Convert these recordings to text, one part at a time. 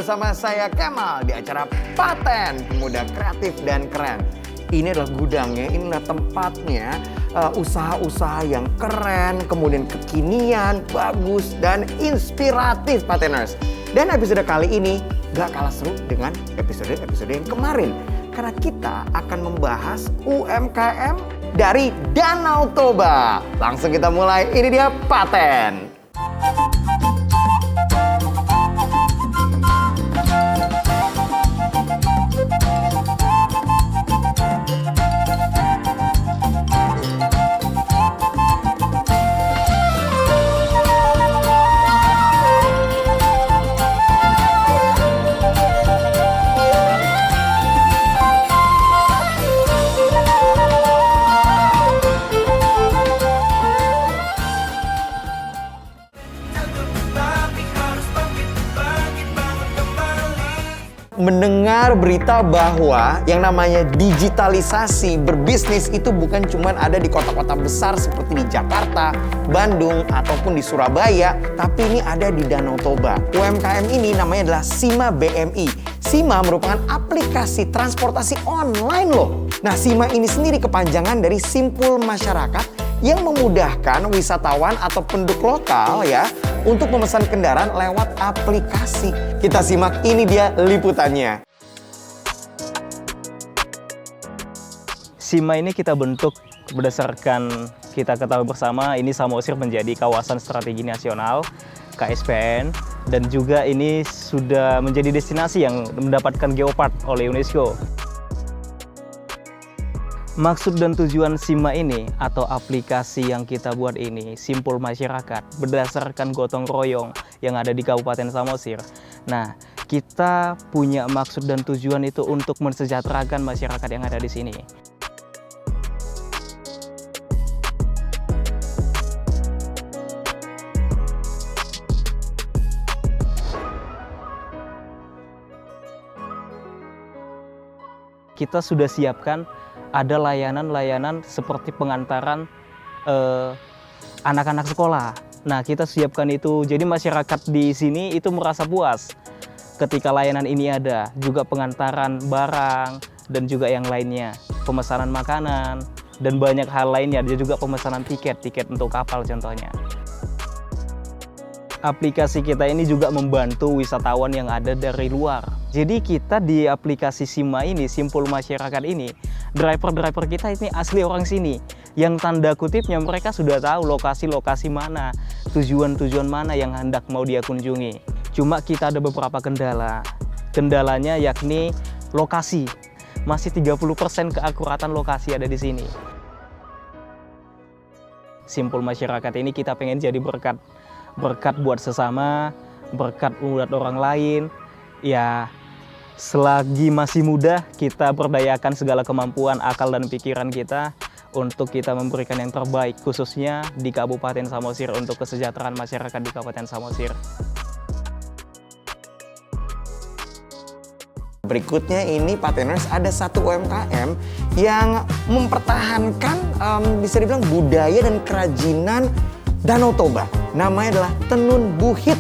bersama saya Kemal di acara Paten Pemuda Kreatif dan Keren. Ini adalah gudangnya, inilah tempatnya usaha-usaha yang keren, kemudian kekinian, bagus, dan inspiratif Pateners. Dan episode kali ini gak kalah seru dengan episode-episode yang kemarin. Karena kita akan membahas UMKM dari Danau Toba. Langsung kita mulai, ini dia Paten. Mendengar berita bahwa yang namanya digitalisasi berbisnis itu bukan cuma ada di kota-kota besar seperti di Jakarta, Bandung, ataupun di Surabaya, tapi ini ada di Danau Toba. UMKM ini namanya adalah Sima BMI. Sima merupakan aplikasi transportasi online loh. Nah, Sima ini sendiri kepanjangan dari Simpul Masyarakat yang memudahkan wisatawan atau penduduk lokal ya untuk memesan kendaraan lewat aplikasi. Kita simak, ini dia liputannya. Sima ini kita bentuk berdasarkan kita ketahui bersama ini Samosir menjadi kawasan strategi nasional KSPN dan juga ini sudah menjadi destinasi yang mendapatkan Geopark oleh UNESCO. Maksud dan tujuan Sima ini atau aplikasi yang kita buat ini, Simpul Masyarakat, berdasarkan gotong royong yang ada di Kabupaten Samosir. Nah, kita punya maksud dan tujuan itu untuk mensejahterakan masyarakat yang ada di sini. Kita sudah siapkan ada layanan-layanan seperti pengantaran anak-anak sekolah. Nah, kita siapkan itu. Jadi masyarakat di sini itu merasa puas ketika layanan ini ada. Juga pengantaran barang dan juga yang lainnya. Pemesanan makanan dan banyak hal lainnya. Ada juga pemesanan tiket untuk kapal contohnya. Aplikasi kita ini juga membantu wisatawan yang ada dari luar. Jadi kita di aplikasi Sima ini, Simpul Masyarakat ini, driver-driver kita ini asli orang sini. Yang tanda kutipnya mereka sudah tahu lokasi-lokasi mana, tujuan-tujuan mana yang hendak mau dia kunjungi. Cuma kita ada beberapa kendala. Kendalanya yakni lokasi. Masih 30% keakuratan lokasi ada di sini. Simpul Masyarakat ini kita pengen jadi berkat buat sesama, berkat buat orang lain. Ya, selagi masih muda, kita berdayakan segala kemampuan, akal dan pikiran kita untuk kita memberikan yang terbaik, khususnya di Kabupaten Samosir untuk kesejahteraan masyarakat di Kabupaten Samosir. Berikutnya ini Pateners, ada satu UMKM yang mempertahankan bisa dibilang budaya dan kerajinan Danau Toba. Namanya adalah Tenun Buhit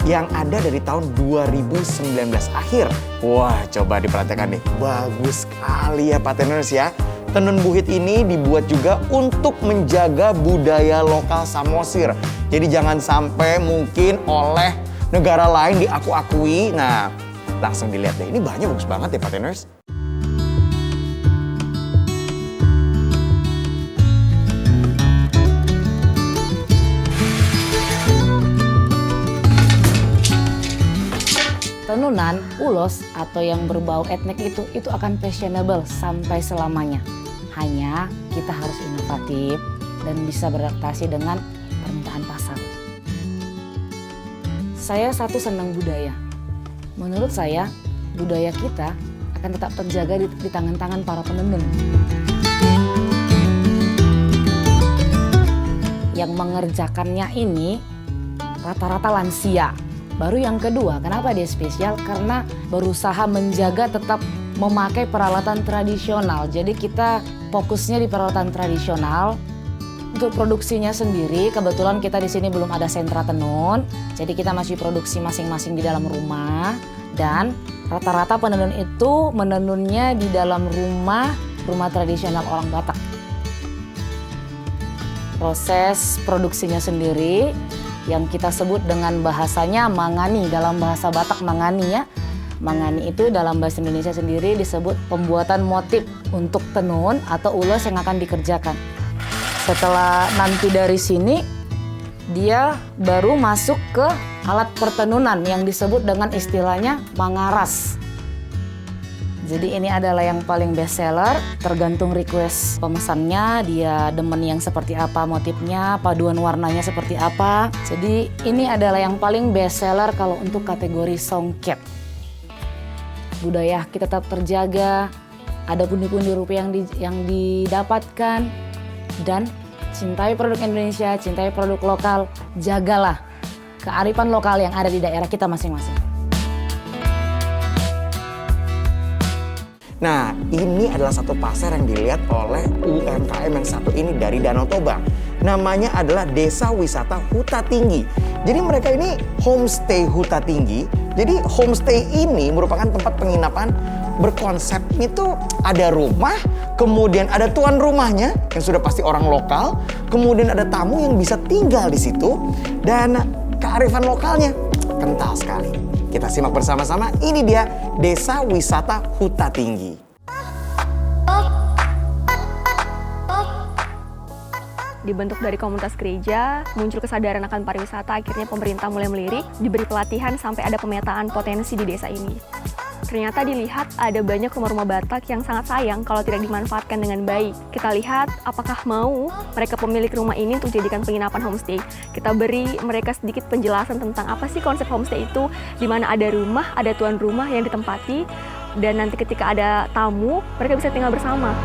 yang ada dari tahun 2019 akhir. Wah, coba diperhatikan nih. Bagus sekali ya Pateners ya. Tenun Buhit ini dibuat juga untuk menjaga budaya lokal Samosir. Jadi jangan sampai mungkin oleh negara lain diaku-akui. Nah, langsung dilihat deh. Ini bahannya bagus banget ya Pateners. Tenunan, ulos, atau yang berbau etnik itu akan fashionable sampai selamanya. Hanya kita harus inovatif dan bisa beradaptasi dengan permintaan pasar. Saya senang budaya. Menurut saya, budaya kita akan tetap terjaga di tangan-tangan para penenun. Yang mengerjakannya ini rata-rata lansia. Baru yang kedua, kenapa dia spesial? Karena berusaha menjaga tetap memakai peralatan tradisional. Jadi kita fokusnya di peralatan tradisional. Untuk produksinya sendiri, kebetulan kita di sini belum ada sentra tenun. Jadi kita masih produksi masing-masing di dalam rumah. Dan rata-rata penenun itu menenunnya di dalam rumah tradisional orang Batak. Proses produksinya sendiri yang kita sebut dengan bahasanya mangani, dalam bahasa Batak mangani ya. Mangani itu dalam bahasa Indonesia sendiri disebut pembuatan motif untuk tenun atau ulos yang akan dikerjakan. Setelah nanti dari sini, dia baru masuk ke alat pertenunan yang disebut dengan istilahnya mangaras. Jadi ini adalah yang paling best seller, tergantung request pemesannya, dia demen yang seperti apa motifnya, paduan warnanya seperti apa. Jadi ini adalah yang paling best seller kalau untuk kategori songket. Budaya kita tetap terjaga, ada pundi-pundi rupiah yang didapatkan, dan cintai produk Indonesia, cintai produk lokal, jagalah kearifan lokal yang ada di daerah kita masing-masing. Nah, ini adalah satu pasar yang dilihat oleh UMKM yang satu ini dari Danau Toba. Namanya adalah Desa Wisata Huta Tinggi. Jadi mereka ini homestay Huta Tinggi. Jadi homestay ini merupakan tempat penginapan berkonsep itu ada rumah, kemudian ada tuan rumahnya yang sudah pasti orang lokal, kemudian ada tamu yang bisa tinggal di situ, dan kearifan lokalnya kental sekali. Kita simak bersama-sama, ini dia Desa Wisata Huta Tinggi. Dibentuk dari komunitas gereja, muncul kesadaran akan pariwisata, akhirnya pemerintah mulai melirik, diberi pelatihan sampai ada pemetaan potensi di desa ini. Ternyata dilihat ada banyak rumah-rumah Batak yang sangat sayang kalau tidak dimanfaatkan dengan baik. Kita lihat apakah mau mereka pemilik rumah ini untuk jadikan penginapan homestay. Kita beri mereka sedikit penjelasan tentang apa sih konsep homestay itu, di mana ada rumah, ada tuan rumah yang ditempati, dan nanti ketika ada tamu, mereka bisa tinggal bersama.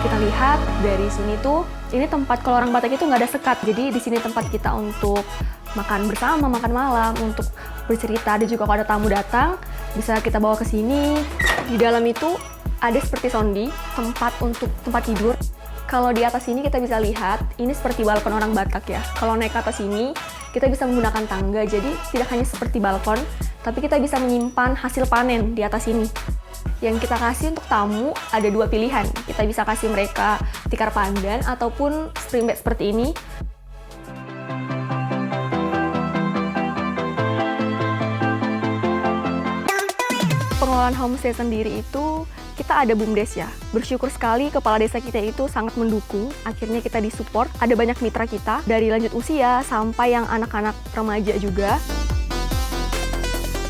Kita lihat dari sini tuh, ini tempat kalau orang Batak itu nggak ada sekat. Jadi di sini tempat kita untuk makan bersama, makan malam, untuk bercerita. Dan juga kalau ada tamu datang, bisa kita bawa ke sini. Di dalam itu ada seperti sondi, tempat untuk tempat tidur. Kalau di atas ini kita bisa lihat, ini seperti balkon orang Batak ya. Kalau naik ke atas ini, kita bisa menggunakan tangga. Jadi tidak hanya seperti balkon, tapi kita bisa menyimpan hasil panen di atas ini. Yang kita kasih untuk tamu ada dua pilihan. Kita bisa kasih mereka tikar pandan ataupun spring bed seperti ini. Pengelolaan homestay sendiri itu kita ada BUMDes ya. Bersyukur sekali kepala desa kita itu sangat mendukung. Akhirnya kita disupport. Ada banyak mitra kita dari lanjut usia sampai yang anak-anak remaja juga.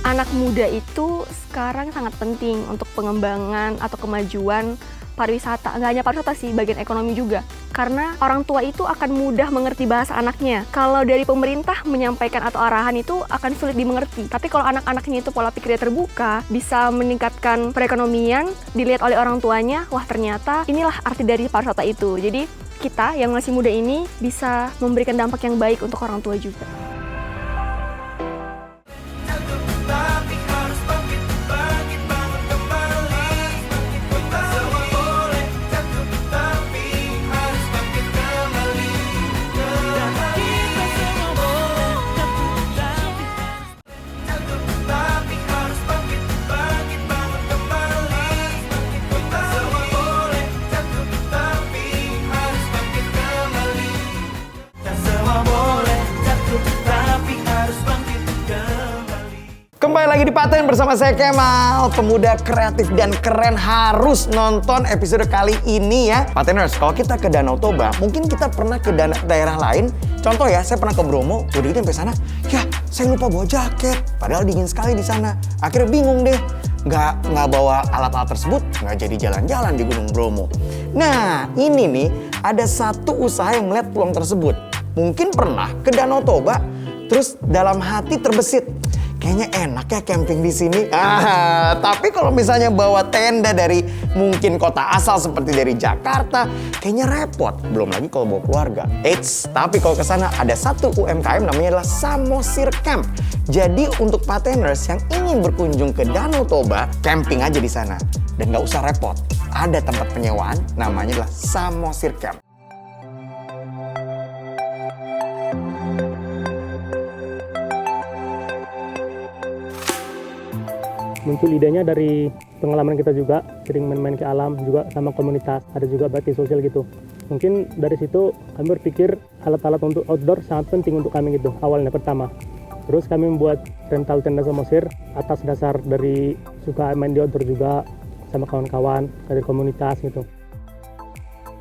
Anak muda itu sekarang sangat penting untuk pengembangan atau kemajuan pariwisata. Nggak hanya pariwisata sih, bagian ekonomi juga. Karena orang tua itu akan mudah mengerti bahasa anaknya. Kalau dari pemerintah menyampaikan atau arahan itu akan sulit dimengerti. Tapi kalau anak-anaknya itu pola pikirnya terbuka, bisa meningkatkan perekonomian, dilihat oleh orang tuanya, wah ternyata inilah arti dari pariwisata itu. Jadi kita yang masih muda ini bisa memberikan dampak yang baik untuk orang tua juga. Kembali lagi di Paten bersama saya Kemal. Pemuda kreatif dan keren harus nonton episode kali ini ya. Pateners, kalau kita ke Danau Toba, mungkin kita pernah ke daerah lain. Contoh ya, saya pernah ke Bromo, udah gitu sampai sana, ya saya lupa bawa jaket. Padahal dingin sekali di sana. Akhirnya bingung deh, nggak bawa alat-alat tersebut, nggak jadi jalan-jalan di Gunung Bromo. Nah, ini nih ada satu usaha yang melihat peluang tersebut. Mungkin pernah ke Danau Toba, terus dalam hati terbesit, kayaknya enak ya camping di sini. Tapi kalau misalnya bawa tenda dari mungkin kota asal seperti dari Jakarta, kayaknya repot. Belum lagi kalau bawa keluarga. Eits, tapi kalau ke sana ada satu UMKM namanya adalah Samosir Camp. Jadi untuk pateners yang ingin berkunjung ke Danau Toba, camping aja di sana dan nggak usah repot. Ada tempat penyewaan namanya adalah Samosir Camp. muncul idenya dari pengalaman kita juga, sering main-main ke alam juga sama komunitas, ada juga bakti sosial gitu. Mungkin dari situ kami berpikir alat-alat untuk outdoor sangat penting untuk kami gitu, awalnya pertama. Terus kami membuat rental tenda samosir atas dasar dari suka main di outdoor juga sama kawan-kawan dari komunitas gitu.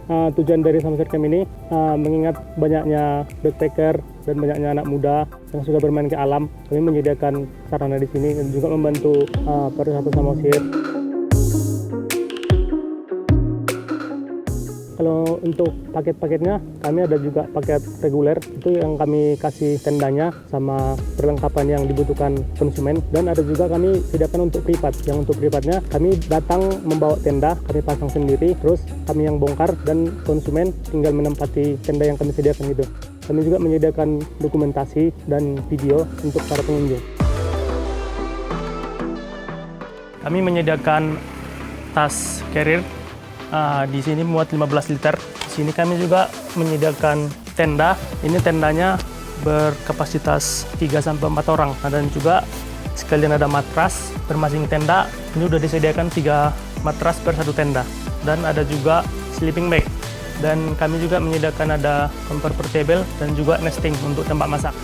Tujuan dari Samosir Camp ini mengingat banyaknya backpacker dan banyaknya anak muda yang suka bermain ke alam. Kami menyediakan sarana di sini dan juga membantu pariwisata Samosir. Kalau untuk paket-paketnya, kami ada juga paket reguler, itu yang kami kasih tendanya sama perlengkapan yang dibutuhkan konsumen. Dan ada juga kami sediakan untuk privat. Yang untuk privatnya, kami datang membawa tenda, kami pasang sendiri, terus kami yang bongkar dan konsumen tinggal menempati tenda yang kami sediakan gitu. Kami juga menyediakan dokumentasi dan video untuk para pengunjung. Kami menyediakan tas carrier. Di sini muat 15 liter. Di sini kami juga menyediakan tenda. Ini tendanya berkapasitas 3-4 orang. Dan juga sekalian ada matras bermasing tenda. Ini sudah disediakan 3 matras per 1 tenda. Dan ada juga sleeping bag. Dan kami juga menyediakan ada kompor portable dan juga nesting untuk tempat masak.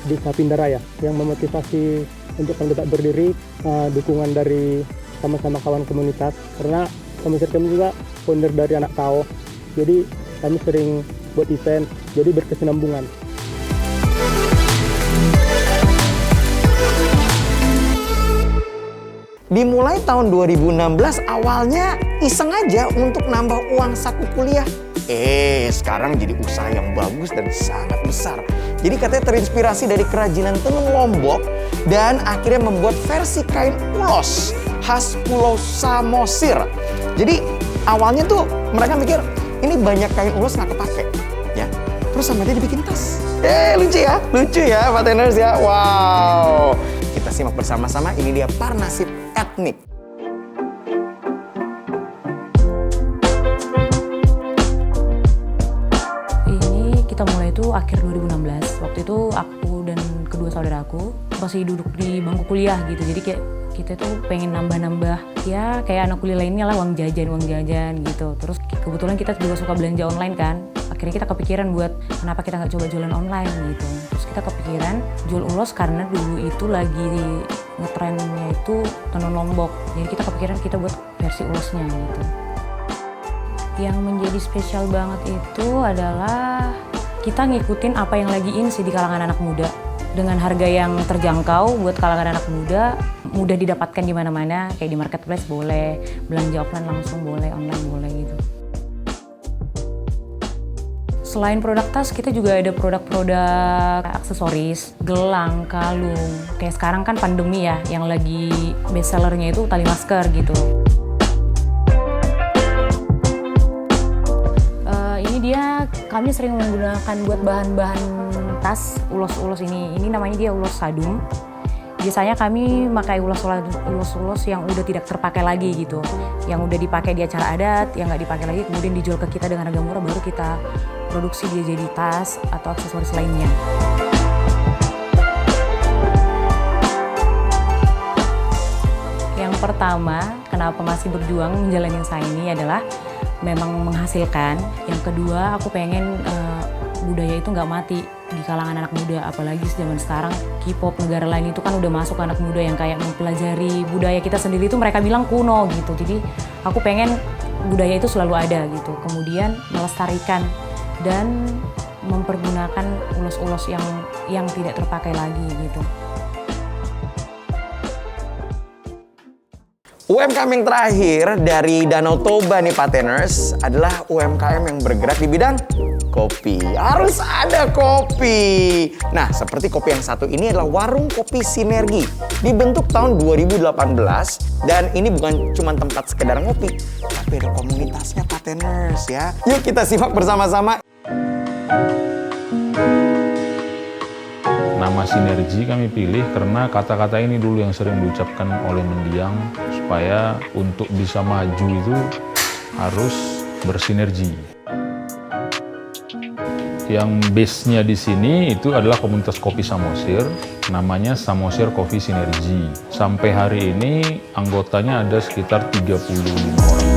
Di Sapindaraya yang memotivasi untuk kami tetap berdiri, dukungan dari sama-sama kawan komunitas, karena Samosir kami juga founder dari anak Tao, jadi kami sering buat event, jadi berkesinambungan. Dimulai tahun 2016 awalnya iseng aja untuk nambah uang saku kuliah. Sekarang jadi usaha yang bagus dan sangat besar. Jadi katanya terinspirasi dari kerajinan tenun Lombok dan akhirnya membuat versi kain ulos khas Pulau Samosir. Jadi awalnya tuh mereka mikir ini banyak kain ulos nggak kepake, ya. Terus sama dia dibikin tas. Lucu ya, Pateners ya. Wow. Kita simak bersama-sama. Ini dia Parnasib Etnik. Kita mulai itu akhir 2016. Waktu itu aku dan kedua saudaraku masih duduk di bangku kuliah gitu. Jadi kayak kita tuh pengen nambah-nambah ya kayak anak kuliah lainnya lah, uang jajan gitu. Terus kebetulan kita juga suka belanja online kan. Akhirnya kita kepikiran buat kenapa kita nggak coba jualan online gitu. Terus kita kepikiran jual ulos karena dulu itu lagi ngetrennya itu tenun Lombok. Jadi kita kepikiran kita buat versi ulosnya gitu. Yang menjadi spesial banget itu adalah kita ngikutin apa yang lagi in sih di kalangan anak muda. Dengan harga yang terjangkau buat kalangan anak muda, mudah didapatkan di mana-mana, kayak di marketplace boleh, belanja offline langsung boleh, online boleh gitu. Selain produk tas, kita juga ada produk-produk aksesoris, gelang, kalung. Kayak sekarang kan pandemi ya, yang lagi best sellernya itu tali masker gitu. Ini dia, kami sering menggunakan buat bahan-bahan tas ulos-ulos ini. Ini namanya dia ulos sadum. Biasanya kami pakai ulos-ulos yang udah tidak terpakai lagi gitu. Yang udah dipakai di acara adat, yang nggak dipakai lagi kemudian dijual ke kita dengan harga murah, baru kita produksi dia jadi tas atau aksesoris lainnya. Yang pertama, kenapa masih berjuang menjalani usaha ini adalah memang menghasilkan. Yang kedua, aku pengen budaya itu nggak mati di kalangan anak muda, apalagi zaman sekarang K-pop negara lain itu kan udah masuk anak muda yang kayak mempelajari budaya kita sendiri itu mereka bilang kuno gitu. Jadi aku pengen budaya itu selalu ada gitu. Kemudian melestarikan dan mempergunakan ulos-ulos yang tidak terpakai lagi gitu. UMKM yang terakhir dari Danau Toba nih Pateners adalah UMKM yang bergerak di bidang kopi. Harus ada kopi. Nah, seperti kopi yang satu ini adalah Warung Kopi Sinergi. Dibentuk tahun 2018 dan ini bukan cuma tempat sekedar ngopi, tapi ada komunitasnya Pateners ya. Yuk kita simak bersama-sama. Nama Sinergi kami pilih karena kata-kata ini dulu yang sering diucapkan oleh mendiang supaya untuk bisa maju itu harus bersinergi. Yang base-nya di sini itu adalah komunitas kopi Samosir, namanya Samosir Coffee Synergy. Sampai hari ini anggotanya ada sekitar 35 orang.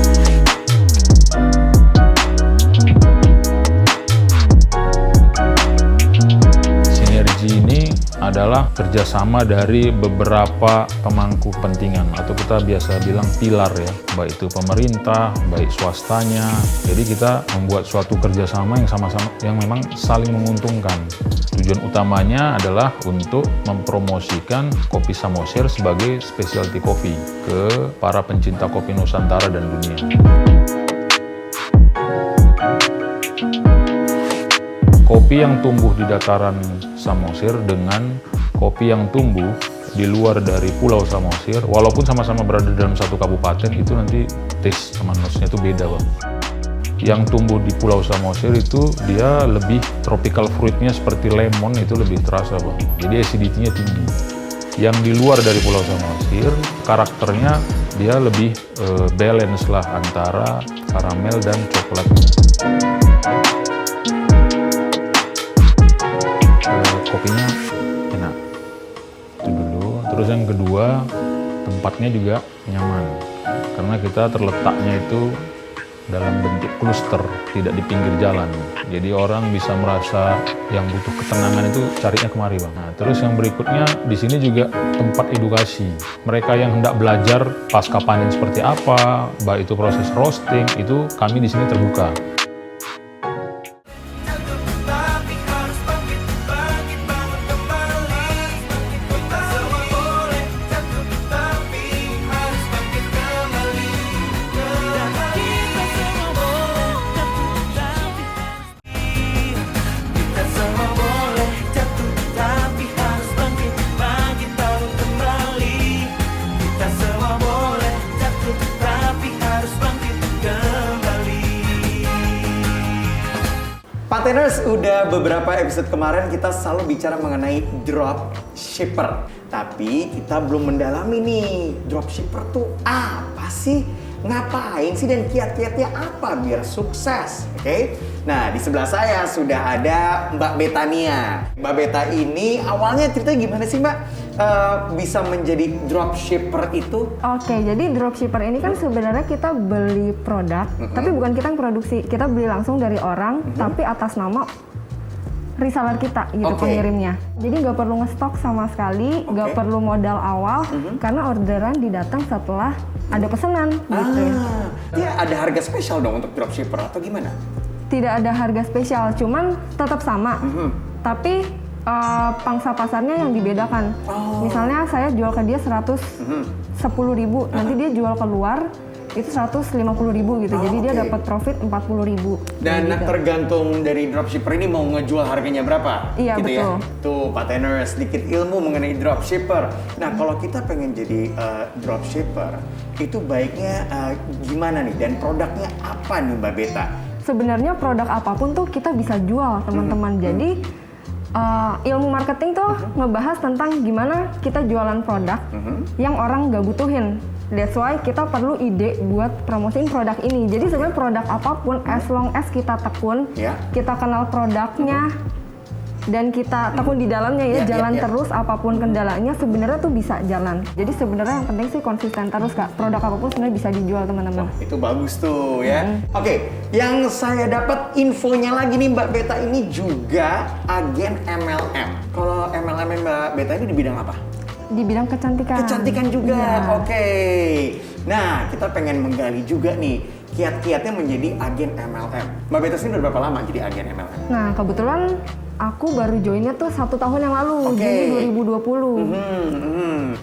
Sinergi ini adalah kerjasama dari beberapa pemangku kepentingan atau kita biasa bilang pilar ya, baik itu pemerintah, baik swastanya. Jadi kita membuat suatu kerjasama yang sama-sama yang memang saling menguntungkan. Tujuan utamanya adalah untuk mempromosikan kopi Samosir sebagai specialty coffee ke para pencinta kopi Nusantara dan dunia. Kopi yang tumbuh di dataran Samosir dengan kopi yang tumbuh di luar dari Pulau Samosir, walaupun sama-sama berada dalam satu kabupaten, itu nanti taste sama nose-nya itu beda, Bang. Yang tumbuh di Pulau Samosir itu dia lebih tropical fruit-nya seperti lemon, itu lebih terasa, Bang. Jadi acidity-nya tinggi. Yang di luar dari Pulau Samosir, karakternya dia lebih balance lah antara karamel dan coklat. Kopinya enak, itu dulu. Terus yang kedua, tempatnya juga nyaman karena kita terletaknya itu dalam bentuk kluster, tidak di pinggir jalan. Jadi orang bisa merasa yang butuh ketenangan itu carinya kemari, Bang. Nah, terus yang berikutnya di sini juga tempat edukasi. Mereka yang hendak belajar pasca panen seperti apa, baik itu proses roasting, itu kami di sini terbuka. Pateners, udah beberapa episode kemarin kita selalu bicara mengenai dropshipper. Tapi kita belum mendalami nih, dropshipper tuh apa sih? Ngapain sih dan kiat-kiatnya apa biar sukses? Oke? Nah, di sebelah saya sudah ada Mbak Betania. Mbak Beta ini awalnya ceritanya gimana sih, Mbak? Bisa menjadi dropshipper itu? Oke, jadi dropshipper ini kan sebenarnya kita beli produk, tapi bukan kita yang produksi. Kita beli langsung dari orang, tapi atas nama reseller kita gitu, pengirimnya. Jadi nggak perlu ngestok sama sekali, nggak perlu modal awal, karena orderan didatang setelah ada pesanan gitu. Ya ada harga spesial dong untuk dropshipper atau gimana? Tidak ada harga spesial, cuman tetap sama. Tapi pangsa pasarnya yang dibedakan. Misalnya saya jual ke dia 110.000, nanti dia jual keluar itu 150.000 gitu. Jadi dia dapat profit 40.000. Dan tergantung dari dropshipper ini mau ngejual harganya berapa? Iya, gitu betul. Ya? Tuh, Pateners, sedikit ilmu mengenai dropshipper. Nah, kalau kita pengen jadi dropshipper, itu baiknya gimana nih? Dan produknya apa nih, Mbak Beta? Sebenarnya produk apapun tuh kita bisa jual, teman-teman. Jadi ilmu marketing tuh ngebahas tentang gimana kita jualan produk yang orang nggak butuhin. That's why kita perlu ide buat promosiin produk ini. Jadi sebenarnya produk apapun, as long as kita tekun, kita kenal produknya, dan kita tekun di dalamnya ya, jalan terus apapun kendalanya, sebenarnya tuh bisa jalan. Jadi sebenarnya yang penting sih konsisten terus, Kak. Produk apapun sebenarnya bisa dijual, teman-teman. Itu bagus tuh ya. Oke, yang saya dapat infonya lagi nih, Mbak Beta ini juga agen MLM. Kalau MLM Mbak Beta ini di bidang apa? Di bidang kecantikan. Kecantikan juga, Iya. Oke. Nah, kita pengen menggali juga nih kiat-kiatnya menjadi agen MLM. Mbak Beta sendiri udah berapa lama jadi agen MLM? Nah, kebetulan aku baru joinnya tuh 1 tahun yang lalu, jadi 2020.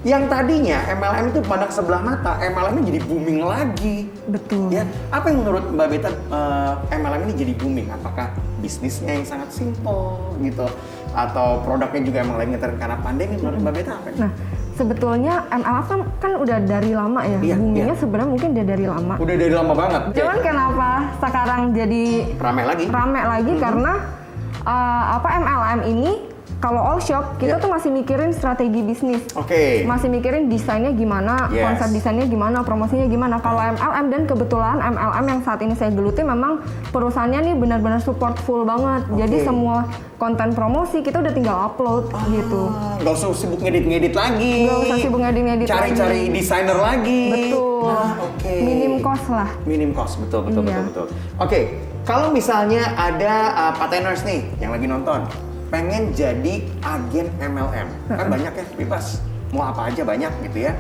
Yang tadinya MLM itu pandang sebelah mata, MLM-nya jadi booming lagi. Betul. Ya, apa yang menurut Mbak Beta MLM ini jadi booming? Apakah bisnisnya yang sangat simpel gitu? Atau produknya juga emang lagi ngetren karena pandemi? Menurut Mbak Beta apa nih? Nah, sebetulnya MLM kan udah dari lama ya, boomingnya sebenarnya mungkin udah dari lama. Udah dari lama banget. Cuman kenapa sekarang jadi Rame lagi? rame lagi karena MLM ini Kalau all shop kita tuh masih mikirin strategi bisnis. Oke. Masih mikirin desainnya gimana, Yes. konsep desainnya gimana, promosinya gimana. Kalau MLM, dan kebetulan MLM yang saat ini saya geluti memang perusahaannya nih benar-benar support full banget. Jadi semua konten promosi kita udah tinggal upload gitu. Nggak usah sibuk ngedit-ngedit lagi. Nggak usah sibuk ngedit-ngedit lagi. Cari-cari desainer lagi. Betul. Oke. Minim cost lah. Minim cost, betul. Iya. Oke, kalau misalnya ada pateners nih yang lagi nonton, pengen jadi agen MLM, kan banyak ya, bebas. Mau apa aja banyak gitu ya.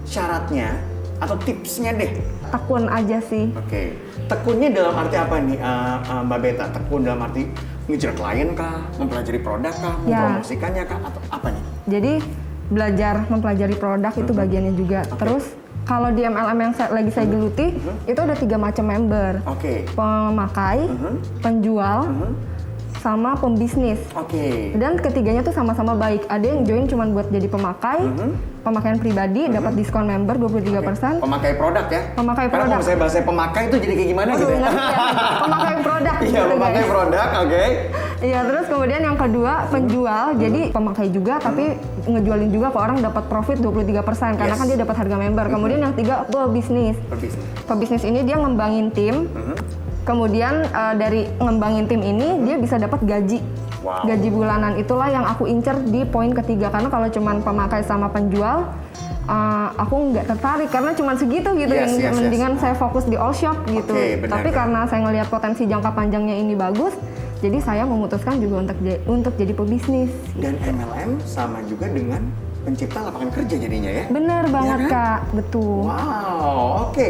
Syaratnya atau tipsnya deh. Tekun aja sih. Oke, tekunnya dalam arti apa nih Mbak Beta? Tekun dalam arti ngejar klien kah, mempelajari produk kah, Ya. mempromosikannya kah, atau apa nih? Jadi belajar mempelajari produk itu bagiannya juga. Terus kalau di MLM yang lagi saya geluti itu ada 3 macam member. Oke. Pemakai, penjual, sama pembisnis. Oke. Dan ketiganya tuh sama-sama baik. Ada yang join cuma buat jadi pemakai, pemakaian pribadi dapat diskon member 23%. Pemakai produk ya? Pemakai Karena produk. kalau saya bahasa pemakai itu jadi kayak gimana gitu ya? Ngerti ya? Pemakai produk Iya, gitu, pemakai guys. produk, oke. Iya, terus kemudian yang kedua penjual, jadi pemakai juga tapi ngejualin juga ke orang dapat profit 23% karena Yes. kan dia dapat harga member. Kemudian yang tiga pebisnis. Berbisnis. Pebisnis ini dia ngembangin tim. Kemudian dari ngembangin tim ini dia bisa dapat gaji. Wow. Gaji bulanan itulah yang aku incer di poin ketiga karena kalau cuman pemakai sama penjual aku nggak tertarik karena cuma segitu gitu. Yes, yes, Mendingan saya fokus di all shop gitu. Oke, benar, Tapi benar. karena saya ngelihat potensi jangka panjangnya ini bagus, jadi saya memutuskan juga untuk jadi pebisnis. Dan MLM sama juga dengan pencipta lapangan kerja jadinya ya? Bener banget kan? Kak, betul. Wow, oke.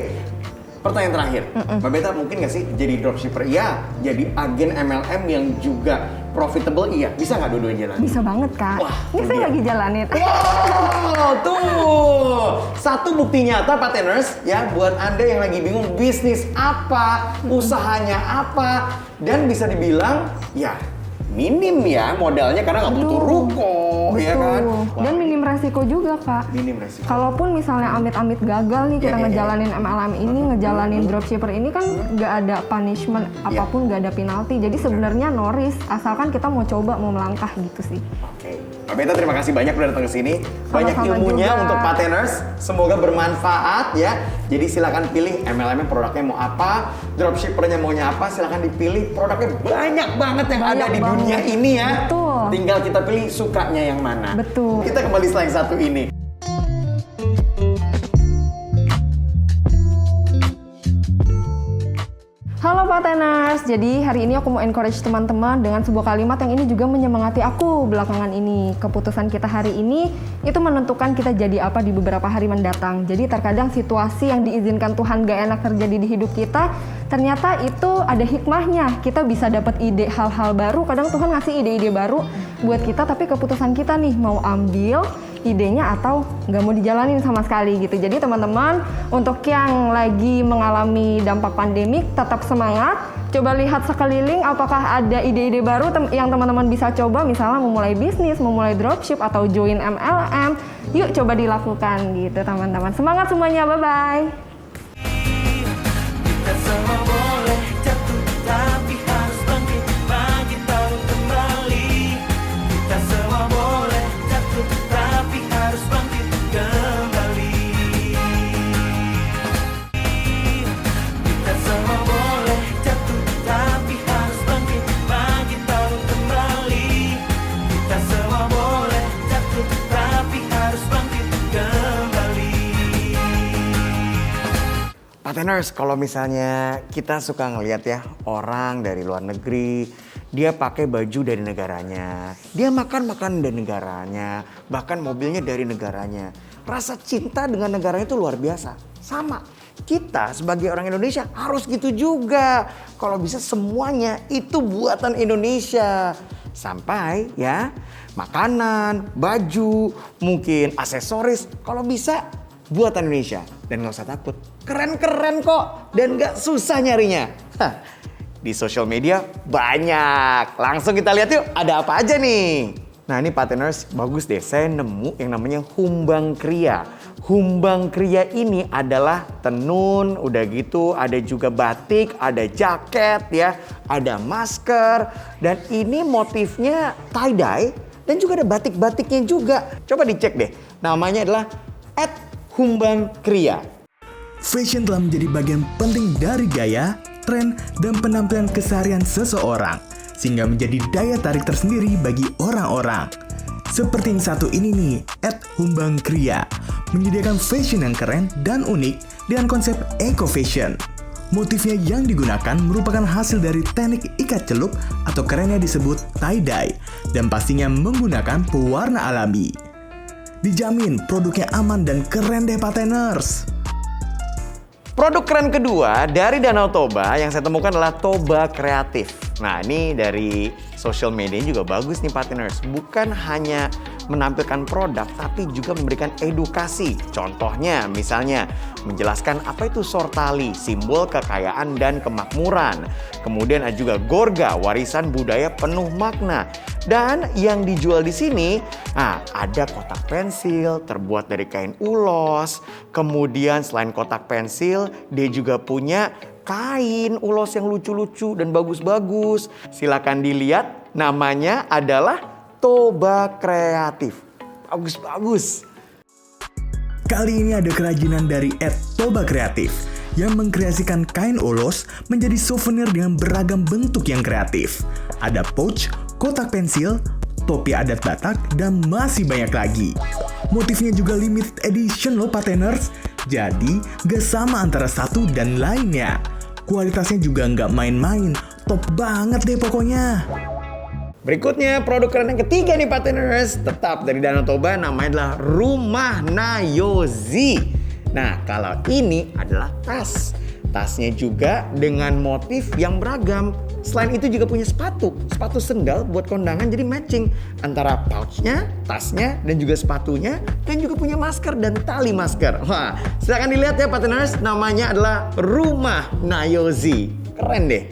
Pertanyaan terakhir, Mbak Beta mungkin nggak sih jadi dropshipper? Iya. Jadi agen MLM yang juga profitable? Iya. Bisa nggak dua-duanya jalan? Bisa banget Kak. Wah, Ini itu saya dia. lagi jalanin. Wow, tuh. Satu bukti nyata Pateners ya buat Anda yang lagi bingung bisnis apa, usahanya apa, dan bisa dibilang ya minim ya modalnya karena nggak butuh ruko, ya kan? Betul. Dan minim resiko juga Kak. Minim resiko. Kalaupun misalnya amit-amit gagal nih kita Ya, ya, ya. ngejalanin MLM ini, ngejalanin dropshipper ini kan nggak ada punishment apapun, nggak ada penalti. Jadi sebenarnya no risk, asalkan kita mau coba, mau melangkah gitu sih. Oke, Mbak Beta terima kasih banyak udah datang ke sini. Banyak Sama-sama ilmunya juga. untuk Pateners. Semoga bermanfaat ya. Jadi silakan pilih MLM produknya mau apa, dropshippernya maunya apa, silakan dipilih. Produknya banyak banget yang ada Banyak di banget. dunia ini ya. Betul. Tinggal kita pilih sukanya yang mana. Betul. Kita kembali setelah yang satu ini. Halo Pateners, jadi hari ini aku mau encourage teman-teman dengan sebuah kalimat yang ini juga menyemangati aku belakangan ini. Keputusan kita hari ini itu menentukan kita jadi apa di beberapa hari mendatang. Jadi terkadang situasi yang diizinkan Tuhan gak enak terjadi di hidup kita, ternyata itu ada hikmahnya. Kita bisa dapat ide hal-hal baru, kadang Tuhan ngasih ide-ide baru buat kita, tapi keputusan kita nih mau ambil idenya atau nggak mau dijalanin sama sekali gitu. Jadi teman-teman, untuk yang lagi mengalami dampak pandemik, tetap semangat. Coba lihat sekeliling apakah ada ide-ide baru yang teman-teman bisa coba, misalnya memulai bisnis, memulai dropship atau join MLM. Yuk coba dilakukan gitu teman-teman. Semangat semuanya, bye-bye. Kita semua boleh jatuh, tapi harus bangkit, bangkit baru kembali. Kita semua boleh jatuh, tapi harus bangkit kembali. Kita semua boleh jatuh, tapi harus bangkit, bangkit baru kembali. Kita semua boleh jatuh, tapi harus bangkit kembali. Pateners, kalau misalnya kita suka ngelihat ya orang dari luar negeri, dia pakai baju dari negaranya, dia makan makanan dari negaranya, bahkan mobilnya dari negaranya. Rasa cinta dengan negaranya itu luar biasa. Sama, kita sebagai orang Indonesia harus gitu juga. Kalau bisa semuanya itu buatan Indonesia. Sampai ya makanan, baju, mungkin aksesoris, kalau bisa buatan Indonesia. Dan nggak usah takut, keren-keren kok dan nggak susah nyarinya. Hah, di sosial media banyak. Langsung kita lihat yuk ada apa aja nih. Nah ini partners, bagus deh, saya nemu yang namanya Humbang Kria. Humbang Kria ini adalah tenun, udah gitu ada juga batik, ada jaket ya, ada masker. Dan ini motifnya tie-dye dan juga ada batik-batiknya juga. Coba dicek deh, namanya adalah @Humbang Kria. Fashion telah menjadi bagian penting dari gaya, tren, dan penampilan keseharian seseorang, sehingga menjadi daya tarik tersendiri bagi orang-orang. Seperti yang satu ini nih, @Humbang Kria, menyediakan fashion yang keren dan unik dengan konsep eco fashion. Motifnya yang digunakan merupakan hasil dari teknik ikat celup atau kerennya disebut tie-dye, dan pastinya menggunakan pewarna alami. Dijamin produknya aman dan keren deh partners. Produk keren kedua dari Danau Toba yang saya temukan adalah Toba Kreatif. Nah ini dari social media juga bagus nih partners. Bukan hanya menampilkan produk tapi juga memberikan edukasi. Contohnya misalnya menjelaskan apa itu sortali, simbol kekayaan dan kemakmuran. Kemudian ada juga Gorga, warisan budaya penuh makna. Dan yang dijual di sini, ada kotak pensil terbuat dari kain ulos. Kemudian selain kotak pensil, dia juga punya kain ulos yang lucu-lucu dan bagus-bagus. Silakan dilihat, namanya adalah Toba Kreatif. Bagus-bagus. Kali ini ada kerajinan dari @Toba Kreatif yang mengkreasikan kain ulos menjadi souvenir dengan beragam bentuk yang kreatif. Ada pouch, kotak pensil, topi adat Batak, dan masih banyak lagi. Motifnya juga limited edition loh partners. Jadi gak sama antara satu dan lainnya. Kualitasnya juga nggak main-main, top banget deh pokoknya. Berikutnya produk keren yang ketiga nih partners, tetap dari Danau Toba, namanya adalah Rumah Nayozi. Nah kalau ini adalah tas. Tasnya juga dengan motif yang beragam. Selain itu juga punya sepatu sendal buat kondangan, jadi matching antara pouchnya, tasnya, dan juga sepatunya. Dan juga punya masker dan tali masker. Wah, silakan dilihat ya partners, namanya adalah Rumah Nayozi. Keren deh.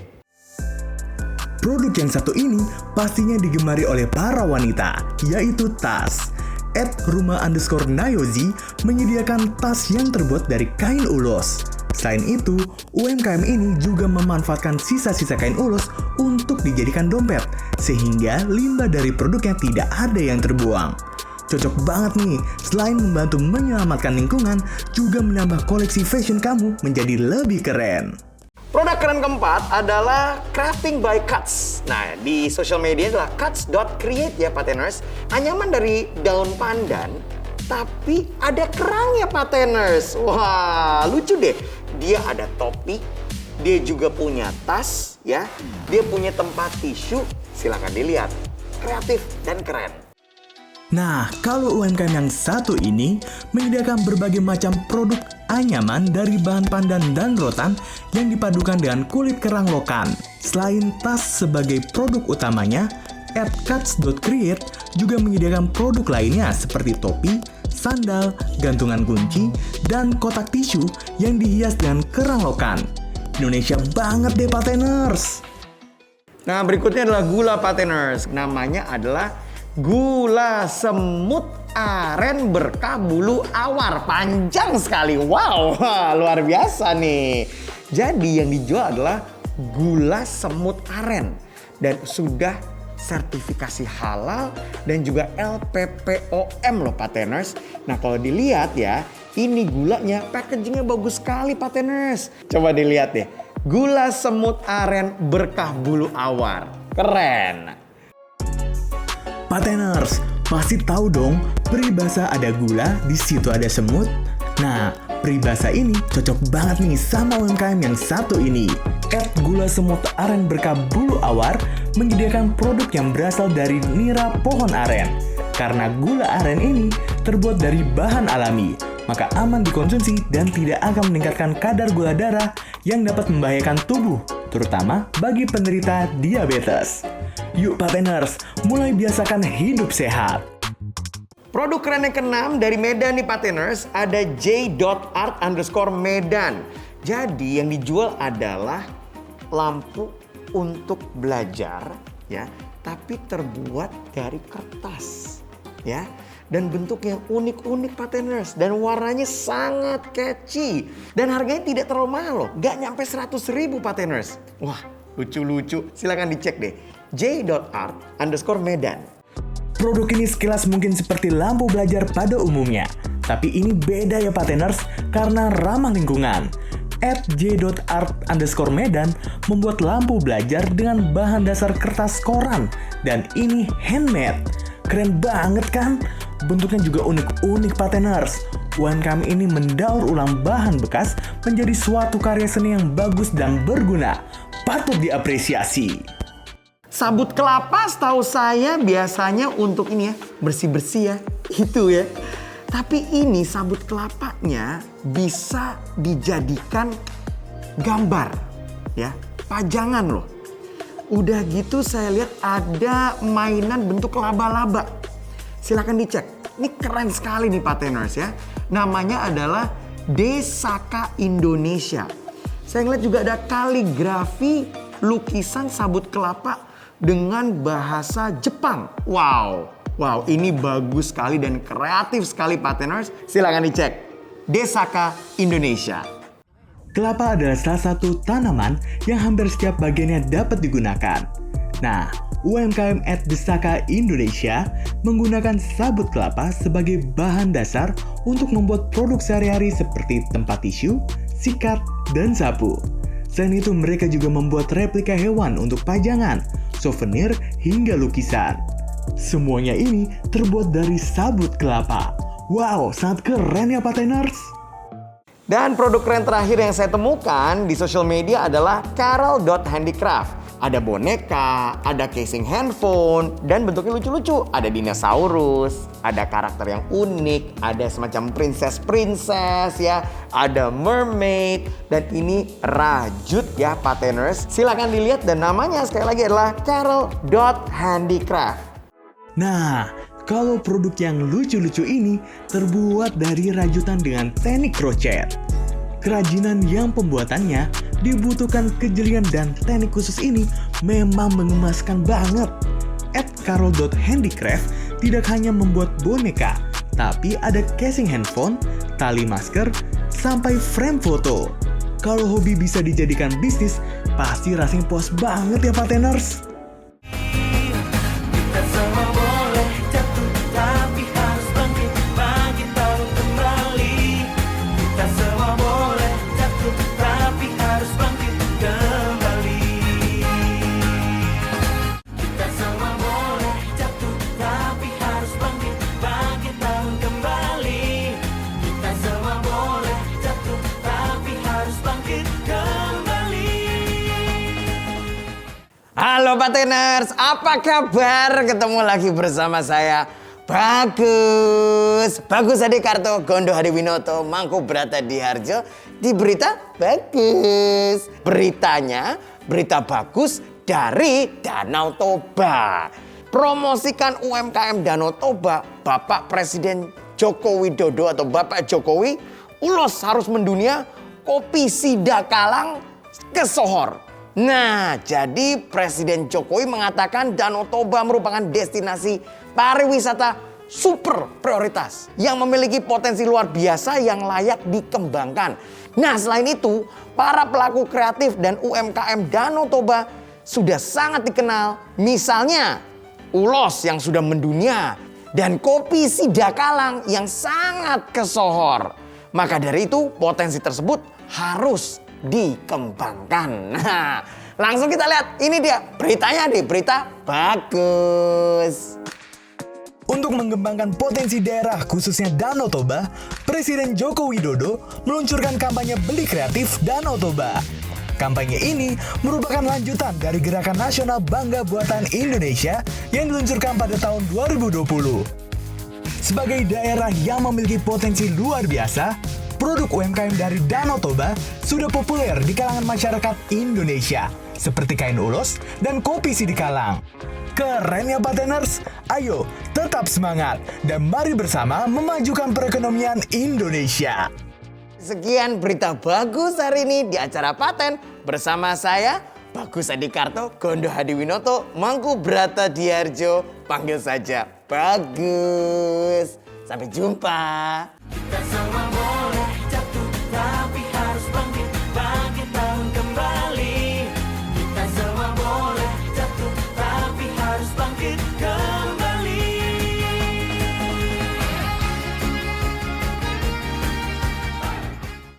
Produk yang satu ini pastinya digemari oleh para wanita, yaitu tas. @rumah_nayozi menyediakan tas yang terbuat dari kain ulos. Selain itu, UMKM ini juga memanfaatkan sisa-sisa kain ulos untuk dijadikan dompet, sehingga limbah dari produknya tidak ada yang terbuang. Cocok banget nih, selain membantu menyelamatkan lingkungan, juga menambah koleksi fashion kamu menjadi lebih keren. Produk keren keempat adalah Crafting by Cuts. Nah, di social media adalah cuts.create ya partners. Anyaman dari daun pandan, tapi ada kerangnya partners. Wah, lucu deh. Dia ada topi, dia juga punya tas ya. Dia punya tempat tisu. Silakan dilihat. Kreatif dan keren. Nah, kalau UMKM yang satu ini menyediakan berbagai macam produk anyaman dari bahan pandan dan rotan yang dipadukan dengan kulit kerang lokan. Selain tas sebagai produk utamanya, @cuts.create juga menyediakan produk lainnya seperti topi, sandal, gantungan kunci, dan kotak tisu yang dihias dengan kerang lokan. Indonesia banget deh partners. Nah, berikutnya adalah gula partners. Namanya adalah gula semut aren berkah bulu awar. Panjang sekali. Wow, luar biasa nih. Jadi yang dijual adalah gula semut aren dan sudah sertifikasi halal dan juga LPPOM loh partners. Nah kalau dilihat ya, ini gulanya packagingnya bagus sekali partners. Coba dilihat deh, gula semut aren berkah bulu awar. Keren. Partners, pasti tahu dong, peribahasa ada gula, di situ ada semut. Nah, peribahasa ini cocok banget nih sama UMKM yang satu ini. @gula semut aren berkah bulu awar menyediakan produk yang berasal dari nira pohon aren. Karena gula aren ini terbuat dari bahan alami, maka aman dikonsumsi dan tidak akan meningkatkan kadar gula darah yang dapat membahayakan tubuh, terutama bagi penderita diabetes. Yuk partners, mulai biasakan hidup sehat. Produk keren yang keenam dari Medan nih partners, ada j.art_medan. Jadi yang dijual adalah lampu untuk belajar ya, tapi terbuat dari kertas, ya. Dan bentuknya unik-unik Pateners, dan warnanya sangat catchy, dan harganya tidak terlalu mahal loh, nggak nyampe 100.000 Pateners. Wah, lucu-lucu, silakan dicek deh. j.art_medan. Produk ini sekilas mungkin seperti lampu belajar pada umumnya, tapi ini beda ya Pateners, karena ramah lingkungan. @j.art_medan membuat lampu belajar dengan bahan dasar kertas koran, dan ini handmade. Keren banget kan? Bentuknya juga unik-unik Pateners. UMKM ini mendaur ulang bahan bekas menjadi suatu karya seni yang bagus dan berguna. Patut diapresiasi. Sabut kelapa setahu saya biasanya untuk ini ya, bersih-bersih ya, itu ya. Tapi ini sabut kelapanya bisa dijadikan gambar ya, pajangan loh. Udah gitu saya lihat ada mainan bentuk laba-laba. Silakan dicek. Ini keren sekali nih Pateners ya. Namanya adalah Desaka Indonesia. Saya ngeliat juga ada kaligrafi lukisan sabut kelapa dengan bahasa Jepang. Wow, ini bagus sekali dan kreatif sekali Pateners. Silakan dicek. Desaka Indonesia. Kelapa adalah salah satu tanaman yang hampir setiap bagiannya dapat digunakan. Nah, UMKM @Desaka Indonesia menggunakan sabut kelapa sebagai bahan dasar untuk membuat produk sehari-hari seperti tempat tisu, sikat, dan sapu. Selain itu, mereka juga membuat replika hewan untuk pajangan, souvenir, hingga lukisan. Semuanya ini terbuat dari sabut kelapa. Wow, sangat keren ya Pateners! Dan produk keren terakhir yang saya temukan di social media adalah Carol.handicraft. Ada boneka, ada casing handphone, dan bentuknya lucu-lucu. Ada dinosaurus, ada karakter yang unik, ada semacam princess ya, ada mermaid, dan ini rajut ya Pateners. Silakan dilihat dan namanya sekali lagi adalah Carol.handicraft. Nah, kalau produk yang lucu-lucu ini terbuat dari rajutan dengan teknik crochet. Kerajinan yang pembuatannya dibutuhkan kejelian dan teknik khusus ini memang mengemaskan banget. @carol.handicraft tidak hanya membuat boneka, tapi ada casing handphone, tali masker, sampai frame foto. Kalau hobi bisa dijadikan bisnis, pasti rasanya puas banget ya Pateners. Kita semua boleh jatuh, tapi harus bangkit, bangkit baru kembali. Kita semua boleh jatuh, tapi harus bangkit kembali. Kita semua boleh jatuh, tapi harus bangkit, bangkit baru kembali. Kita semua boleh jatuh, tapi harus bangkit kembali. Halo Pateners, apa kabar? Ketemu lagi bersama saya Bagus Adikarto, Gondo Hadiwinoto, Mangkubrata Diharjo di Berita Bagus. Beritanya, berita bagus dari Danau Toba. Promosikan UMKM Danau Toba, Bapak Presiden Joko Widodo atau Bapak Jokowi, ulos harus mendunia, kopi Sidakalang ke Sohor. Nah, jadi Presiden Jokowi mengatakan Danau Toba merupakan destinasi pariwisata super prioritas yang memiliki potensi luar biasa yang layak dikembangkan. Nah, selain itu, para pelaku kreatif dan UMKM Danau Toba sudah sangat dikenal. Misalnya, ulos yang sudah mendunia dan kopi Sidakalang yang sangat kesohor. Maka dari itu, potensi tersebut harus dikembangkan. Nah, langsung kita lihat. Ini dia beritanya di Berita Bagus. Untuk mengembangkan potensi daerah khususnya Danau Toba, Presiden Joko Widodo meluncurkan kampanye Beli Kreatif Danau Toba. Kampanye ini merupakan lanjutan dari Gerakan Nasional Bangga Buatan Indonesia yang diluncurkan pada tahun 2020. Sebagai daerah yang memiliki potensi luar biasa, produk UMKM dari Danau Toba sudah populer di kalangan masyarakat Indonesia, seperti kain ulos dan kopi Sidikalang. Keren ya Pateners? Ayo, tetap semangat dan mari bersama memajukan perekonomian Indonesia. Sekian Berita Bagus hari ini di acara Paten bersama saya Bagus Adikarto, Gondo Hadiwinoto, Mangku Brata Diarjo, panggil saja Bagus. Sampai jumpa. Kita semua boleh jatuh, tapi harus bangkit, bangkit bangun kembali. Kita semua boleh jatuh, tapi harus bangkit kembali.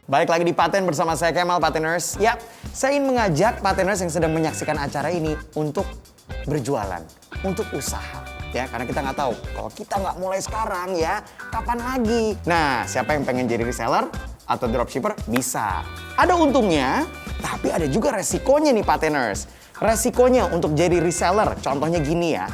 Balik lagi di Paten bersama saya Kemal Pateners. Ya, saya ingin mengajak Pateners yang sedang menyaksikan acara ini untuk berjualan, untuk usaha. Ya, karena kita nggak tahu kalau kita nggak mulai sekarang ya, kapan lagi? Nah, siapa yang pengen jadi reseller atau dropshipper bisa. Ada untungnya, tapi ada juga resikonya nih Pateners. Resikonya untuk jadi reseller, contohnya gini ya.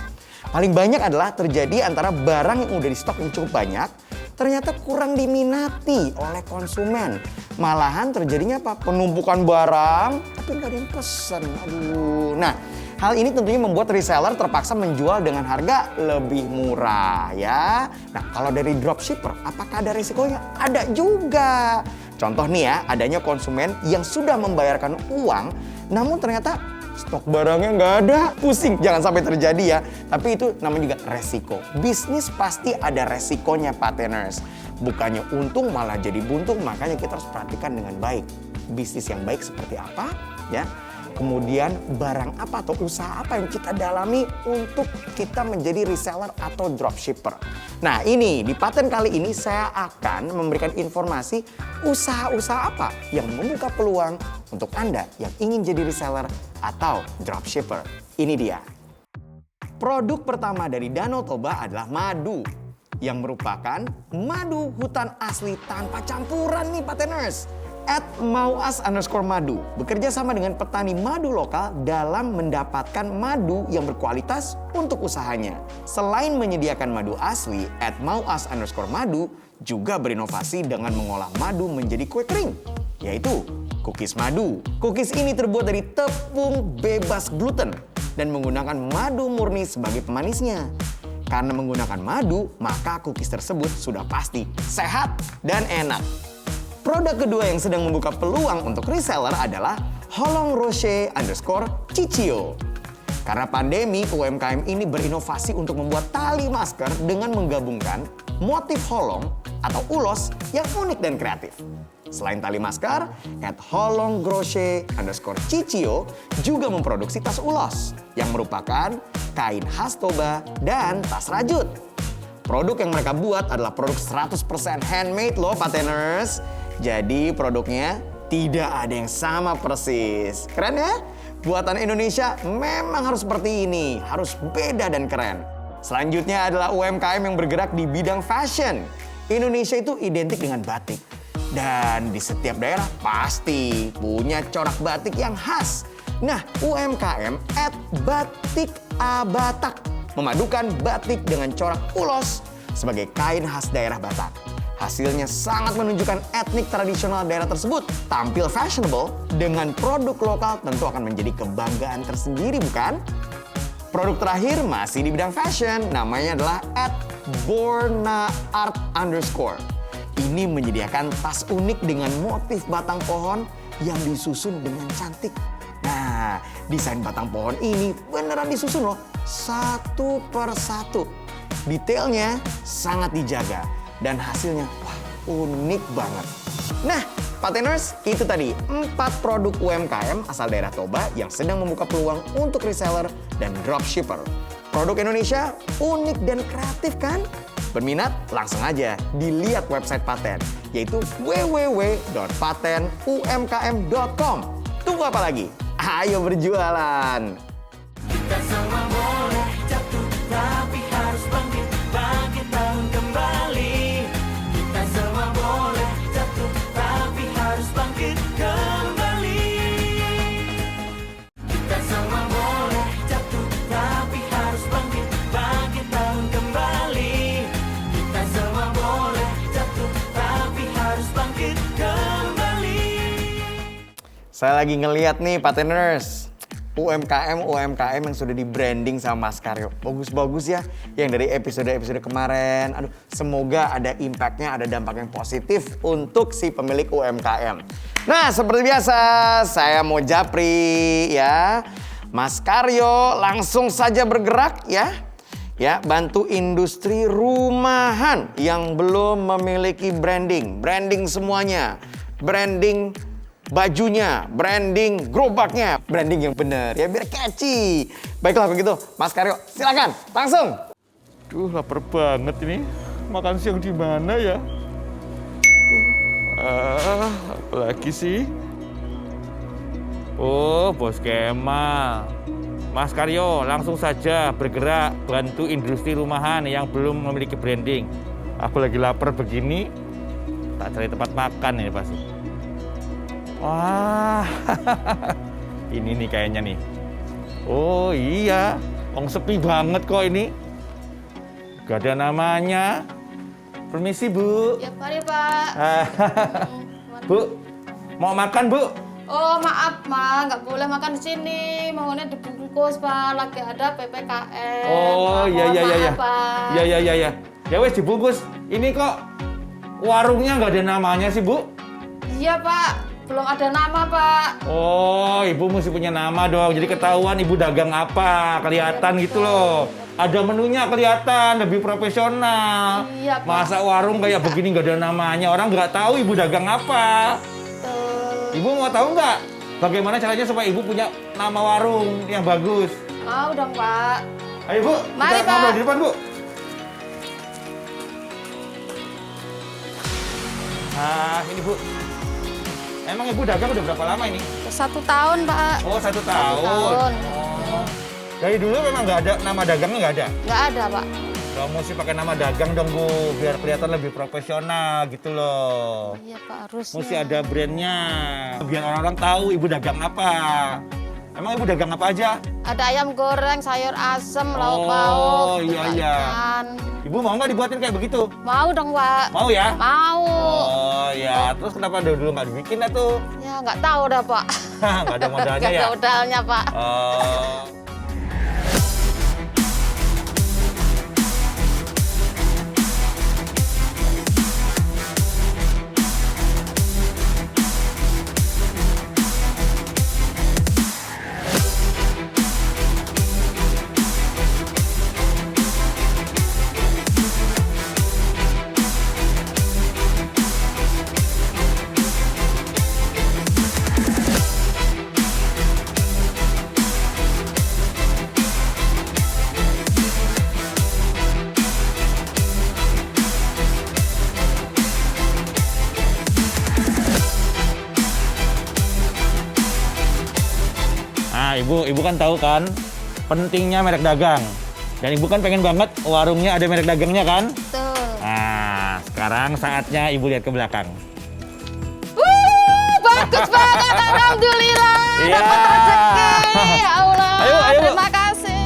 Paling banyak adalah terjadi antara barang yang udah di stok yang cukup banyak, ternyata kurang diminati oleh konsumen. Malahan terjadinya apa? Penumpukan barang, tapi nggak ada yang pesen. Aduh. Nah, hal ini tentunya membuat reseller terpaksa menjual dengan harga lebih murah ya. Nah, kalau dari dropshipper, apakah ada risikonya? Ada juga. Contoh nih ya, adanya konsumen yang sudah membayarkan uang, namun ternyata stok barangnya nggak ada. Pusing, jangan sampai terjadi ya. Tapi itu namanya juga resiko. Bisnis pasti ada resikonya Pateners. Bukannya untung malah jadi buntung, makanya kita harus perhatikan dengan baik. Bisnis yang baik seperti apa ya. Kemudian barang apa atau usaha apa yang kita dalami untuk kita menjadi reseller atau dropshipper. Nah ini, di Paten kali ini saya akan memberikan informasi usaha-usaha apa yang membuka peluang untuk Anda yang ingin jadi reseller atau dropshipper. Ini dia. Produk pertama dari Danau Toba adalah madu, yang merupakan madu hutan asli tanpa campuran nih Pateners. @mauas_madu bekerja sama dengan petani madu lokal dalam mendapatkan madu yang berkualitas untuk usahanya. Selain menyediakan madu asli, @mauas_madu juga berinovasi dengan mengolah madu menjadi kue kering, yaitu cookies madu. Cookies ini terbuat dari tepung bebas gluten dan menggunakan madu murni sebagai pemanisnya. Karena menggunakan madu, maka cookies tersebut sudah pasti sehat dan enak. Produk kedua yang sedang membuka peluang untuk reseller adalah Holong Roche _Cicio. Karena pandemi, UMKM ini berinovasi untuk membuat tali masker dengan menggabungkan motif holong atau ulos yang unik dan kreatif. Selain tali masker, Holong Roche _Cicio juga memproduksi tas ulos yang merupakan kain khas Toba dan tas rajut. Produk yang mereka buat adalah produk 100% handmade loh Pateners. Jadi produknya tidak ada yang sama persis. Keren ya? Buatan Indonesia memang harus seperti ini, harus beda dan keren. Selanjutnya adalah UMKM yang bergerak di bidang fashion. Indonesia itu identik dengan batik. Dan di setiap daerah pasti punya corak batik yang khas. Nah, UMKM @batikabatak memadukan batik dengan corak ulos sebagai kain khas daerah Batak. Hasilnya sangat menunjukkan etnik tradisional daerah tersebut. Tampil fashionable dengan produk lokal tentu akan menjadi kebanggaan tersendiri, bukan? Produk terakhir masih di bidang fashion, namanya adalah @bornaart_. Ini menyediakan tas unik dengan motif batang pohon yang disusun dengan cantik. Nah, desain batang pohon ini beneran disusun loh, satu per satu. Detailnya sangat dijaga dan hasilnya wah, unik banget. Nah, Pateners, itu tadi 4 produk UMKM asal daerah Toba yang sedang membuka peluang untuk reseller dan dropshipper. Produk Indonesia unik dan kreatif kan? Berminat? Langsung aja dilihat website Paten, yaitu www.patenumkm.com. Tunggu apa lagi? Ayo berjualan! Kita semua boleh jatuh, tapi harus bangkit, bangkit bangun kembali. Kita semua boleh jatuh, tapi harus bangkit kembali. Kita semua boleh jatuh, tapi harus bangkit, bangkit bangun kembali. Kita semua boleh jatuh, tapi harus bangkit kembali. Saya lagi ngeliat nih Pateners, UMKM yang sudah di branding sama Mas Karyo. Bagus-bagus ya yang dari episode-episode kemarin. Aduh, semoga ada impactnya, ada dampak yang positif untuk si pemilik UMKM. Nah, seperti biasa saya mau japri ya. Mas Karyo langsung saja bergerak ya. Ya, bantu industri rumahan yang belum memiliki branding. Branding semuanya. Branding bajunya, branding gerobaknya, branding yang benar ya biar catchy. Baiklah begitu, Mas Karyo, silakan langsung. Duh, lapar banget ini. Makan siang di mana ya? Apalagi sih? Oh, Bos Kemal. Mas Karyo, langsung saja bergerak bantu industri rumahan yang belum memiliki branding. Aku lagi lapar begini, tak cari tempat makan ini pasti. Wah, ini nih kayaknya nih. Oh iya, sepi banget kok ini. Gak ada namanya. Permisi Bu. Ya mari Pak. Bu, mau makan Bu? Oh maaf Ma, nggak boleh makan di sini. Maunya dibungkus Pak, lagi ada PPKM. Oh iya. Pak. Iya. Ya wes dibungkus. Ini kok warungnya nggak ada namanya sih Bu? Iya Pak. Belum ada nama, Pak. Oh, Ibu mesti punya nama dong. Jadi ketahuan Ibu dagang apa, kelihatan gitu loh. Ada menunya kelihatan, lebih profesional. Iya, Pak. Masa warung kayak begini nggak ada namanya, orang nggak tahu Ibu dagang apa. Betul. Ibu mau tahu nggak bagaimana caranya supaya Ibu punya nama warung yang bagus? Mau dong, Pak. Ayo Bu, Mari, kita Pak. ngobrol di depan Bu. Nah, ini Bu. Emang Ibu dagang udah berapa lama ini? 1 tahun, Pak. Oh, 1 1 tahun. tahun. Oh. Dari dulu memang nggak ada nama dagangnya nggak ada? Nggak ada, Pak. Kamu mesti pakai nama dagang dong Bu, biar kelihatan lebih profesional gitu loh. Iya, Pak, harusnya. Mesti ada brandnya, biar orang-orang tahu Ibu dagang apa. Emang Ibu dagang apa aja? Ada ayam goreng, sayur asem, lauk Oh, pauk. iya. ikan. Ibu mau nggak dibuatin kayak begitu? Mau dong, Pak. Mau ya? Mau. Oh ya, terus kenapa dulu nggak dibikin dah tuh? Ya, nggak tahu dah, Pak. Nggak ada modalnya Nggak ya? ada modalnya, Pak. Oh. Nah, Ibu kan tahu kan pentingnya merek dagang. Dan Ibu kan pengen banget warungnya ada merek dagangnya kan? Betul. Nah, sekarang saatnya Ibu lihat ke belakang. Bagus banget, alhamdulillah. Iya. Dapat rezeki. Ya Allah. Ayo, Bu. Terima kasih.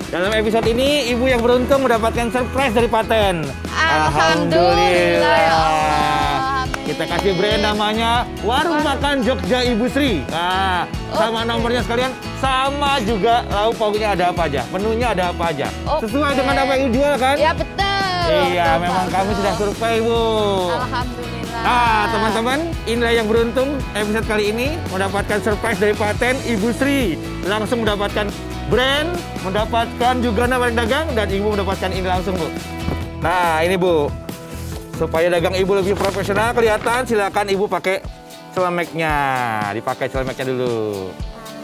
Dalam episode ini, Ibu yang beruntung mendapatkan surprise dari Paten. Alhamdulillah, ya Allah. Amin. Kita kasih brand namanya Warung Makan Jogja Ibu Sri. Nah, sama nomornya sekalian, sama juga lauk pauknya ada apa aja, menunya ada apa aja. Oke. Sesuai dengan apa yang Ibu jual kan? Ya betul. Iya, Betul, memang Pak. kami sudah survei, Bu. Alhamdulillah. Nah, teman-teman, inilah yang beruntung episode kali ini mendapatkan surprise dari Paten Ibu Sri. Langsung mendapatkan brand, mendapatkan juga nama dagang, dan Ibu mendapatkan ini langsung, Bu. Nah, ini Bu. Supaya dagang Ibu lebih profesional kelihatan, silakan Ibu pakai celemeknya. Dipakai celemeknya dulu.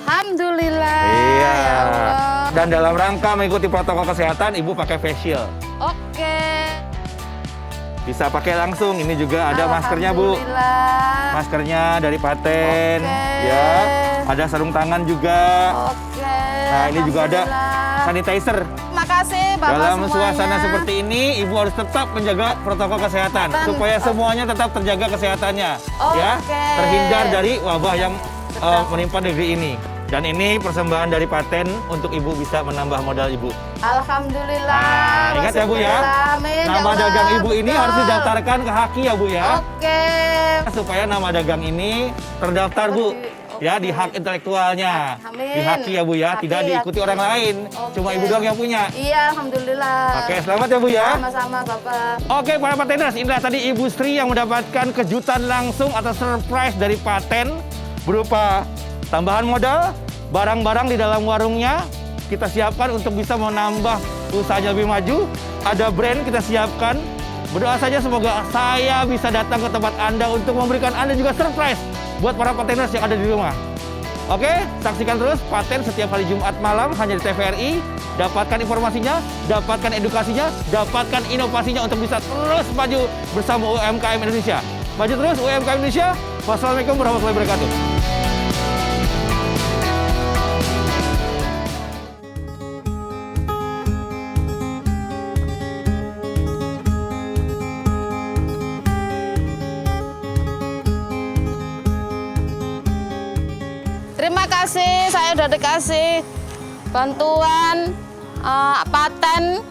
Alhamdulillah. Iya. Ya Allah. Dan dalam rangka mengikuti protokol kesehatan, Ibu pakai face shield. Oke. Bisa pakai langsung. Ini juga ada maskernya, Bu. Alhamdulillah. Maskernya dari Paten. Oke. Ya. Ada sarung tangan juga. Oke. Nah, ini juga ada Alhamdulillah. sanitizer. Makasih Bapak Dalam semuanya. suasana seperti ini, Ibu harus tetap menjaga protokol kesehatan supaya semuanya tetap terjaga kesehatannya, ya, terhindar dari wabah yang menimpa negeri ini. Dan ini persembahan dari Paten untuk Ibu bisa menambah modal Ibu. Alhamdulillah. Ingat ya Bu ya, Amin, nama ya Allah, dagang Ibu ini betul. harus didaftarkan ke Haki ya Bu ya. Oke. Supaya nama dagang ini terdaftar Bu. Ya, di hak intelektualnya. Amin. Di Haki ya Bu ya, tidak Haki, diikuti Haki. orang lain. Cuma Ibu doang yang punya. Iya, Alhamdulillah. Oke, selamat ya Bu ya. Sama-sama Bapak. Oke, para Pateners, inilah tadi Ibu Sri yang mendapatkan kejutan langsung atau surprise dari Paten berupa tambahan modal, barang-barang di dalam warungnya kita siapkan untuk bisa menambah usahanya lebih maju. Ada brand kita siapkan. Berdoa saja semoga saya bisa datang ke tempat Anda untuk memberikan Anda juga surprise buat para Pateners yang ada di rumah. Oke, saksikan terus Paten setiap hari Jumat malam hanya di TVRI. Dapatkan informasinya, dapatkan edukasinya, dapatkan inovasinya untuk bisa terus maju bersama UMKM Indonesia. Maju terus UMKM Indonesia. Wassalamualaikum warahmatullahi wabarakatuh. Terima kasih, saya udah dikasih bantuan Paten.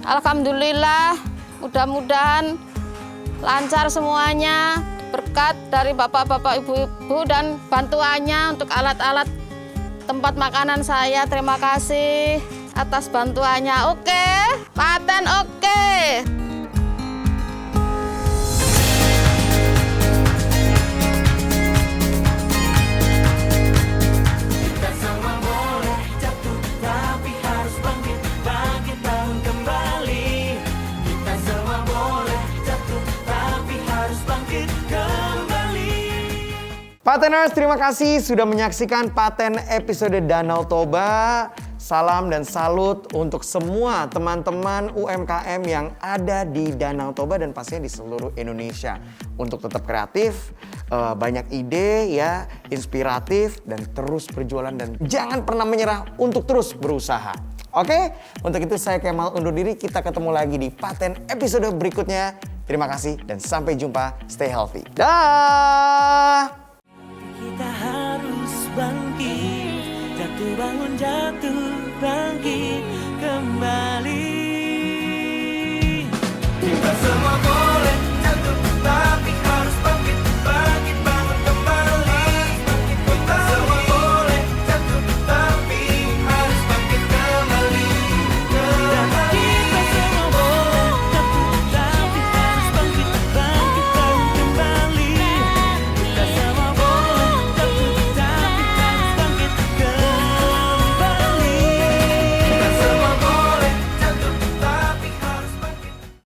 Alhamdulillah, mudah-mudahan lancar semuanya. Berkat dari bapak-bapak, ibu-ibu dan bantuannya untuk alat-alat tempat makanan saya. Terima kasih atas bantuannya. Oke, Paten oke. Kita semua boleh jatuh, tapi harus bangkit, bangkit bangun kembali. Kita semua boleh jatuh, tapi harus bangkit kembali. Pateners, terima kasih sudah menyaksikan Paten episode Danau Toba. Salam dan salut untuk semua teman-teman UMKM yang ada di Danau Toba dan pastinya di seluruh Indonesia. Untuk tetap kreatif, banyak ide ya, inspiratif dan terus berjualan dan jangan pernah menyerah untuk terus berusaha. Oke, untuk itu saya Kemal undur diri. Kita ketemu lagi di Paten episode berikutnya. Terima kasih dan sampai jumpa. Stay healthy. Dah. Kita harus bangkit, jatuh bangun jatuh bangkit kembali.